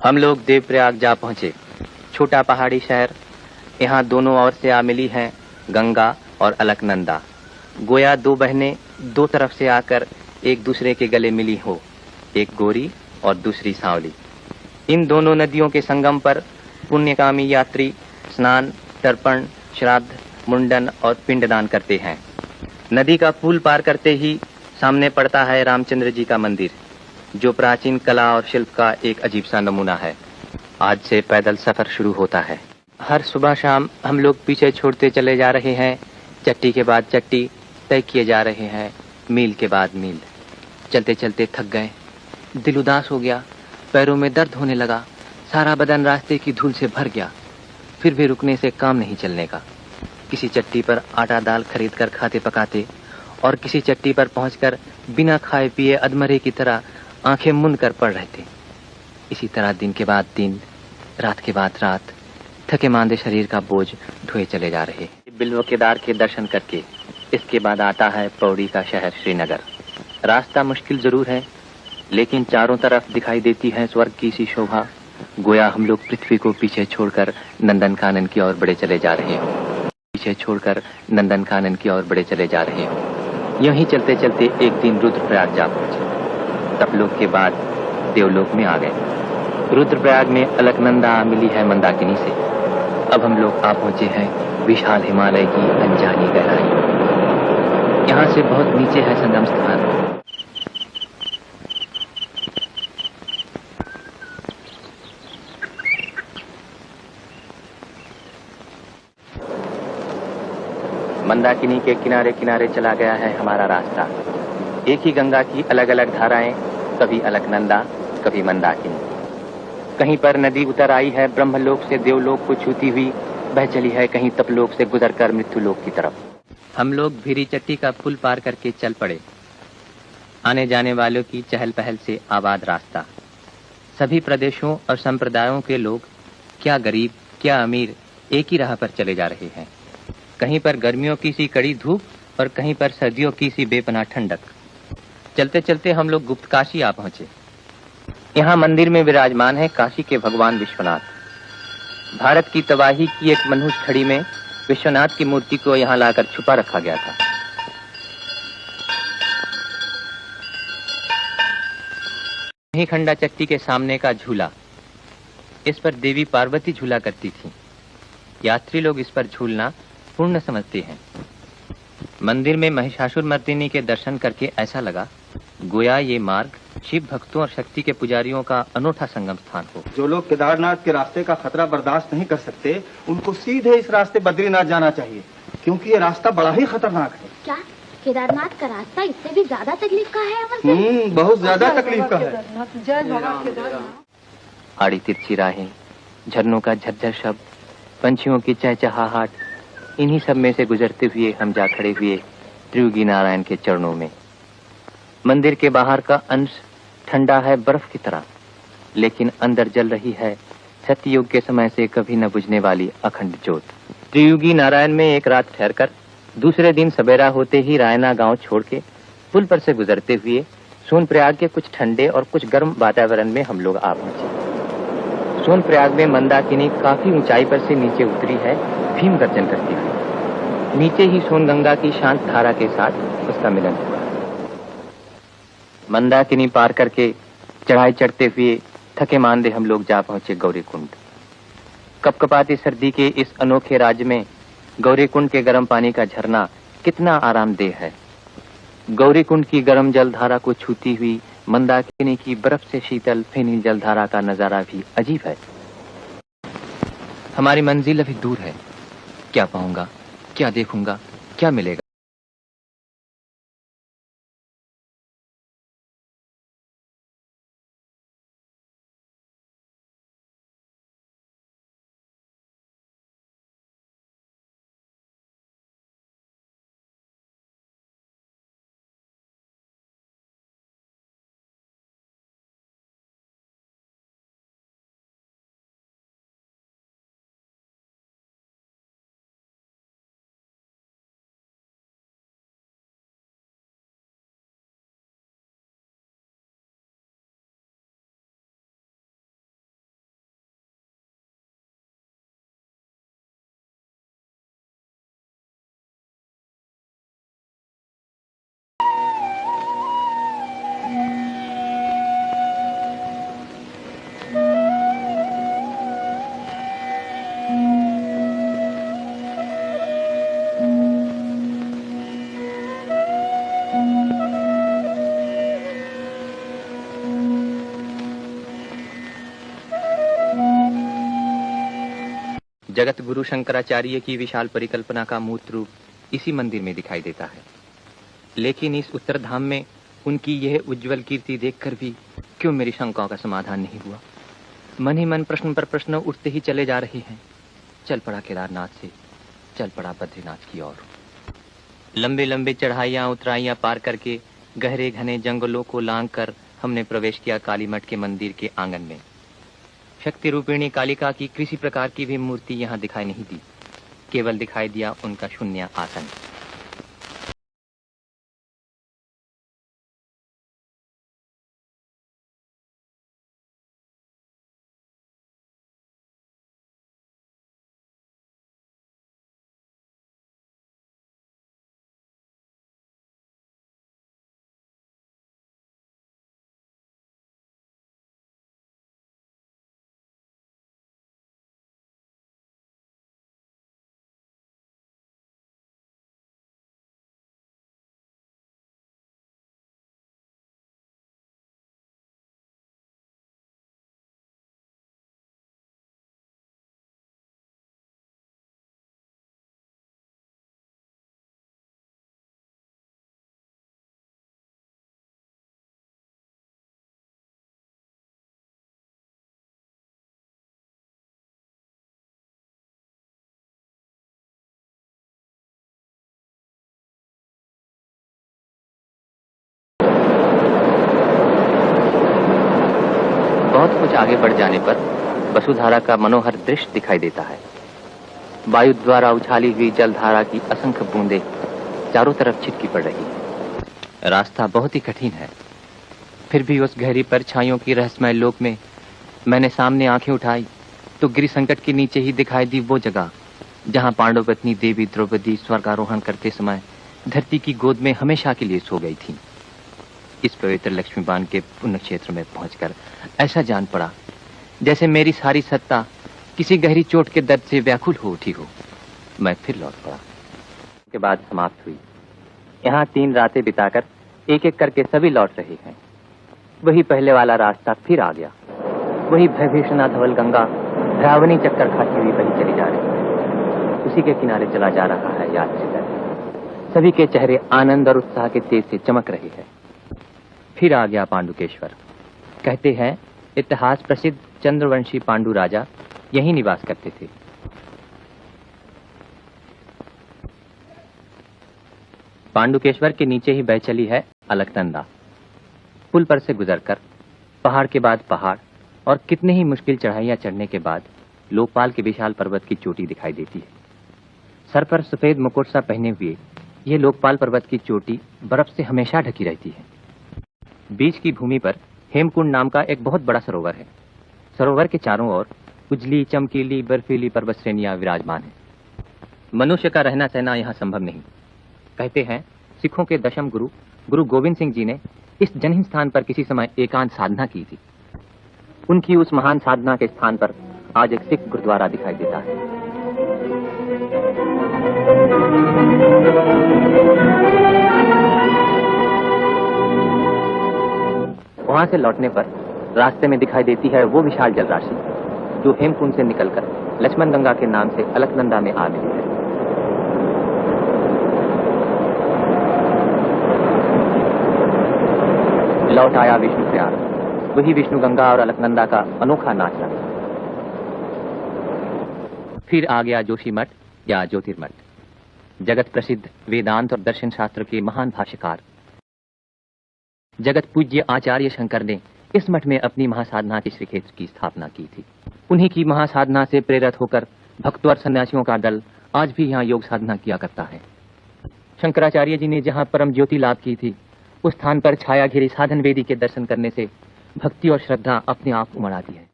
हम लोग देवप्रयाग जा पहुंचे। छोटा पहाड़ी शहर। यहाँ दोनों ओर से आ मिली हैं गंगा और अलकनंदा। गोया दो बहनें दो तरफ से आकर एक दूसरे के गले मिली हो, एक गोरी और दूसरी सांवली। इन दोनों नदियों के संगम पर पुण्यकामी यात्री स्नान, तर्पण, श्राद्ध, मुंडन और पिंडदान करते हैं। नदी का पुल पार करते ही सामने पड़ता है रामचंद्र जी का मंदिर, जो प्राचीन कला और शिल्प का एक अजीब सा नमूना है। आज से पैदल सफर शुरू होता है। हर सुबह शाम हम लोग पीछे छोड़ते चले जा रहे हैं। चट्टी के बाद चट्टी तय किए जा रहे हैं, मील के बाद मील। चलते चलते थक गए, दिल उदास हो गया, पैरों में दर्द होने लगा, सारा बदन रास्ते की धूल से भर गया। फिर भी रुकने से काम नहीं चलने का। किसी चट्टी पर आटा दाल खरीद कर खाते पकाते और किसी चट्टी पर पहुंचकर बिना खाए पिए अधमरे की तरह आंखें मूंद कर पड़ रहे थे। इसी तरह दिन के बाद दिन, रात के बाद रात, थके मांदे शरीर का बोझ ढोए चले जा रहे। बिल्व केदार के दर्शन करके इसके बाद आता है पौड़ी का शहर श्रीनगर। रास्ता मुश्किल जरूर है, लेकिन चारों तरफ दिखाई देती है स्वर्ग की सी शोभा। गोया हम लोग पृथ्वी को पीछे छोड़कर नंदनकानन की ओर बढ़े चले जा रहे हो। पीछे छोड़कर नंदनकानन की ओर बढ़े चले जा रहे हो। यूं ही चलते चलते एक दिन रुद्रप्रयाग जा पहुंचे। तपलोक के बाद देवलोक में आ गए। रुद्रप्रयाग में अलकनंदा मिली है मंदाकिनी से। अब हम लोग आ पहुंचे हैं विशाल हिमालय की अनजानी गहराई। यहाँ से बहुत नीचे है संगम स्थान। मंदाकिनी के किनारे किनारे चला गया है हमारा रास्ता। एक ही गंगा की अलग अलग धाराएं, कभी अलकनंदा, कभी मंदाकिनी। कहीं पर नदी उतर आई है ब्रह्मलोक से देवलोक को छूती हुई, बह चली है कहीं तपलोक से गुजरकर मृत्युलोक की तरफ। हम लोग भीरी चट्टी का पुल पार करके चल पड़े। आने जाने वालों की चहल पहल से आबाद रास्ता। सभी प्रदेशों और संप्रदायों के लोग, क्या गरीब क्या अमीर, एक ही राह पर चले जा रहे हैं। कहीं पर गर्मियों की सी कड़ी धूप और कहीं पर सर्दियों की सी बेपनाह ठंडक। चलते चलते हम लोग गुप्त काशी आ पहुंचे। यहाँ मंदिर में विराजमान है काशी के भगवान विश्वनाथ। भारत की तबाही की एक मनहूस खड़ी में विश्वनाथ की मूर्ति को यहाँ लाकर छुपा रखा गया था। यही खंडा चट्टी के सामने का झूला, इस पर देवी पार्वती झूला करती थी। यात्री लोग इस पर झूलना पूर्ण समझते हैं। मंदिर में महिषासुर मर्दिनी के दर्शन करके ऐसा लगा गोया ये मार्ग शिव भक्तों और शक्ति के पुजारियों का अनोखा संगम स्थान हो। जो लोग केदारनाथ के रास्ते का खतरा बर्दाश्त नहीं कर सकते, उनको सीधे इस रास्ते बद्रीनाथ जाना चाहिए, क्योंकि ये रास्ता बड़ा ही खतरनाक है। क्या केदारनाथ का रास्ता इससे भी ज्यादा तकलीफ का है? अमर बहुत ज्यादा तकलीफ का है। आड़ी तिरछी राहें, झरनों का झरझर शब्द, पंछियों की चहचहाहट, इन्हीं सब में से गुजरते हुए हम जा खड़े हुए त्रियुगी नारायण के चरणों में। मंदिर के बाहर का अंश ठंडा है बर्फ की तरह, लेकिन अंदर जल रही है सत्ययुग के समय से कभी न बुझने वाली अखंड ज्योत। त्रियुगी नारायण में एक रात ठहरकर दूसरे दिन सवेरा होते ही रायना गांव छोड़ के पुल पर से गुजरते हुए सोनप्रयाग के कुछ ठंडे और कुछ गर्म वातावरण में हम लोग आ पहुंचे। सोनप्रयाग में मंदाकिनी काफी ऊंचाई पर से नीचे उतरी है, भीम गर्जन करती हुई। नीचे ही सोनगंगा की शांत धारा के साथ उसका मिलन हुआ। मंदाकिनी पार करके चढ़ाई चढ़ते हुए थके मांदे हम लोग जा पहुंचे गौरीकुंड। कपकपाती सर्दी के इस अनोखे राज्य में गौरीकुंड के गर्म पानी का झरना कितना आरामदेह है। गौरीकुंड की गर्म जलधारा को छूती हुई मंदाकिनी की बर्फ से शीतल फेनी जलधारा का नजारा भी अजीब है। हमारी मंजिल अभी दूर है। क्या पाऊंगा, क्या देखूंगा, क्या मिलेगा? जगत गुरु शंकराचार्य की विशाल परिकल्पना का मूर्त रूप इसी मंदिर में दिखाई देता है। लेकिन इस उत्तर धाम में उनकी यह उज्जवल कीर्ति देखकर भी क्यों मेरी शंकाओं का समाधान नहीं हुआ। मन ही मन प्रश्न पर प्रश्न उठते ही चले जा रहे हैं। चल पड़ा केदारनाथ से, चल पड़ा बद्रीनाथ की ओर। लंबे लंबे चढ़ाइयां उतराइयां पार करके गहरे घने जंगलों को लांघ कर हमने प्रवेश किया काली मठ के मंदिर के आंगन में। शक्ति रूपिणी कालिका की किसी प्रकार की भी मूर्ति यहाँ दिखाई नहीं दी, केवल दिखाई दिया उनका शून्य आसन। बहुत कुछ आगे बढ़ जाने पर वसुधारा का मनोहर दृश्य दिखाई देता है। वायु द्वारा उछाली हुई जलधारा की असंख्य बूंदें चारों तरफ छिटकी पड़ रही है। रास्ता बहुत ही कठिन है, फिर भी उस गहरी परछाइयों की रहस्यमय लोक में मैंने सामने आंखें उठाई तो गिरि संकट के नीचे ही दिखाई दी वो जगह जहां पांडव पत्नी देवी द्रौपदी स्वर्गारोहण करते समय धरती की गोद में हमेशा के लिए सो गई थी। इस पवित्र लक्ष्मीबान के पुण्य क्षेत्र में पहुंचकर ऐसा जान पड़ा जैसे मेरी सारी सत्ता किसी गहरी चोट के दर्द से व्याकुल हो उठी हो। मैं फिर लौट पड़ा। के बाद समाप्त हुई। यहाँ 3 रातें बिताकर एक एक करके सभी लौट रहे हैं। वही पहले वाला रास्ता फिर आ गया। वही भयभीषणा धवल गंगा भयावनी चक्कर खाती हुई वही चली जा रही है। उसी के किनारे चला जा रहा है यात्री दल। सभी के चेहरे आनंद और उत्साह के तेज से चमक रहे हैं। फिर आ गया पांडुकेश्वर। कहते हैं इतिहास प्रसिद्ध चंद्रवंशी पांडु राजा यहीं निवास करते थे। पांडुकेश्वर के नीचे ही बह चली है अलकनंदा। पुल पर से गुजरकर पहाड़ के बाद पहाड़ और कितने ही मुश्किल चढ़ाइयां चढ़ने के बाद लोकपाल के विशाल पर्वत की चोटी दिखाई देती है। सर पर सफेद मुकुट सा पहने हुए यह लोकपाल पर्वत की चोटी बर्फ से हमेशा ढकी रहती है। बीच की भूमि पर हेमकुंड नाम का एक बहुत बड़ा सरोवर है। सरोवर के चारों ओर उजली चमकीली बर्फीली पर्वत श्रेणियां विराजमान है। मनुष्य का रहना सहना यहाँ संभव नहीं। कहते हैं सिखों के दशम गुरु गुरु गोविंद सिंह जी ने इस जनहीन स्थान पर किसी समय एकांत साधना की थी। उनकी उस महान साधना के स्थान पर आज एक सिख गुरुद्वारा दिखाई देता है। वहां से लौटने पर रास्ते में दिखाई देती है वो विशाल जलराशि जो हेमकुंड से निकलकर लक्ष्मण गंगा के नाम से अलकनंदा में आ मिली है। लौट आया विष्णु प्रयाग, वही विष्णु गंगा और अलकनंदा का अनोखा नाचना। फिर आ गया जोशीमठ या ज्योतिर्मठ। जगत प्रसिद्ध वेदांत और दर्शन शास्त्र के महान भाष्यकार जगत पूज्य आचार्य शंकर ने इस मठ में अपनी महासाधना के श्रीक्षेत्र की स्थापना की थी। उन्हीं की महासाधना से प्रेरित होकर भक्तों और सन्यासियों का दल आज भी यहाँ योग साधना किया करता है। शंकराचार्य जी ने जहाँ परम ज्योति लाभ की थी उस स्थान पर छाया घिरी साधन वेदी के दर्शन करने से भक्ति और श्रद्धा अपने आप उमड़ आती है।